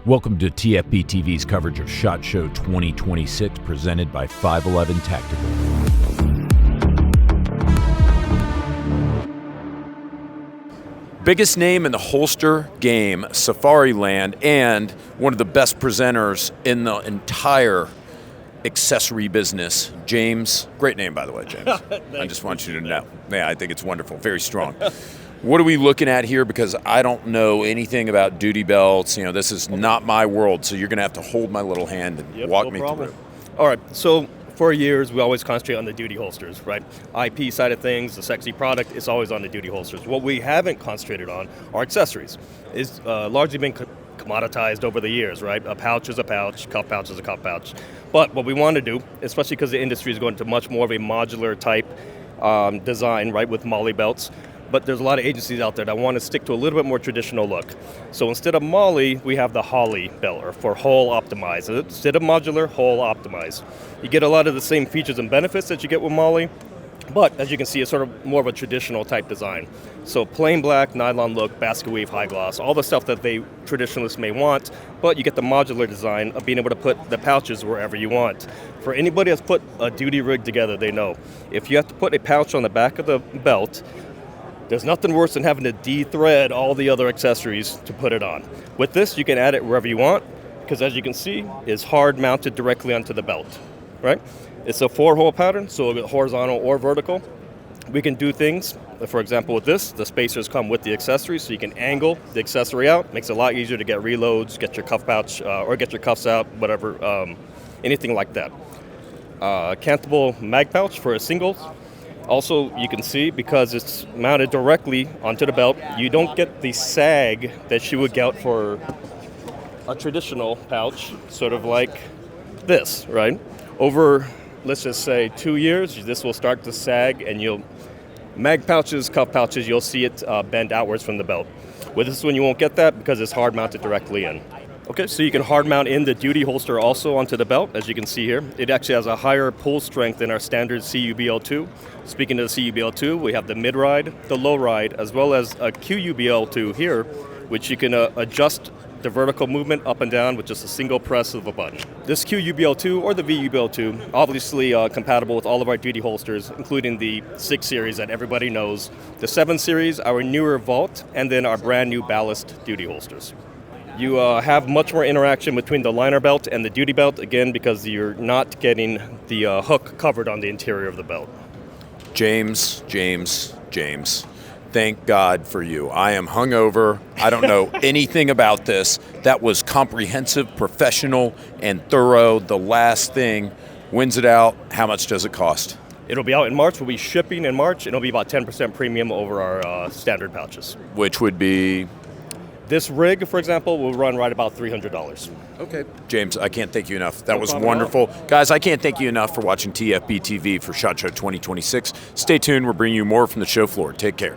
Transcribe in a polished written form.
Welcome to TFBTV's coverage of SHOT Show 2026, presented by 511 Tactical. Biggest name in the holster game, Safariland, and one of the best presenters in the entire accessory business, James. Great name, by the way, James. I just want you to know. Yeah, I think it's wonderful. Very strong. What are we looking at here? Because I don't know anything about duty belts. You know, this is not my world, so you're going to have to hold my little hand and walk me through. All right, so for years, we always concentrate on the duty holsters, right? IP side of things, the sexy product, it's always on the duty holsters. What we haven't concentrated on are accessories. It's largely been commoditized over the years, right? A pouch is a pouch, cuff pouch is a cuff pouch. But what we want to do, especially because the industry is going to much more of a modular type design, right, with MOLLE belts, but there's a lot of agencies out there that want to stick to a little bit more traditional look. So instead of MOLLE, we have the H.O.L.E belt, or for H.O.L.E optimized. Instead of modular, H.O.L.E optimized. You get a lot of the same features and benefits that you get with MOLLE, but as you can see, it's sort of more of a traditional type design. So plain black, nylon look, basket weave, high gloss, all the stuff that they traditionalists may want, but you get the modular design of being able to put the pouches wherever you want. For anybody that's put a duty rig together, they know if you have to put a pouch on the back of the belt, there's nothing worse than having to de-thread all the other accessories to put it on. With this, you can add it wherever you want, because as you can see, it's hard mounted directly onto the belt, right? It's a 4-hole pattern, so it'll get horizontal or vertical. We can do things, for example with this, the spacers come with the accessory, so you can angle the accessory out. Makes it a lot easier to get reloads, get your cuff pouch, or get your cuffs out, whatever, anything like that. Cantable mag pouch for a single. Also, you can see, because it's mounted directly onto the belt, you don't get the sag that you would get for a traditional pouch, sort of like this, right? Over, let's just say, 2 years, this will start to sag, and mag pouches, cuff pouches, you'll see it bend outwards from the belt. With this one, you won't get that because it's hard mounted directly in. Okay, so you can hard mount in the duty holster also onto the belt, as you can see here. It actually has a higher pull strength than our standard CUBL2. Speaking of the CUBL2, we have the mid-ride, the low-ride, as well as a QUBL2 here, which you can adjust the vertical movement up and down with just a single press of a button. This QUBL2 or the VUBL2, obviously compatible with all of our duty holsters, including the 6 series that everybody knows, the 7 series, our newer Vault, and then our brand new ballast duty holsters. You have much more interaction between the liner belt and the duty belt, again, because you're not getting the hook covered on the interior of the belt. James. Thank God for you. I am hungover. I don't know anything about this. That was comprehensive, professional, and thorough. The last thing, when's it out? How much does it cost? It'll be out in March. We'll be shipping in March. It'll be about 10% premium over our standard pouches. Which would be? This rig, for example, will run right about $300. Okay. James, I can't thank you enough. That was wonderful. Guys, I can't thank you enough for watching TFBTV for SHOT Show 2026. Stay tuned. We're bringing you more from the show floor. Take care.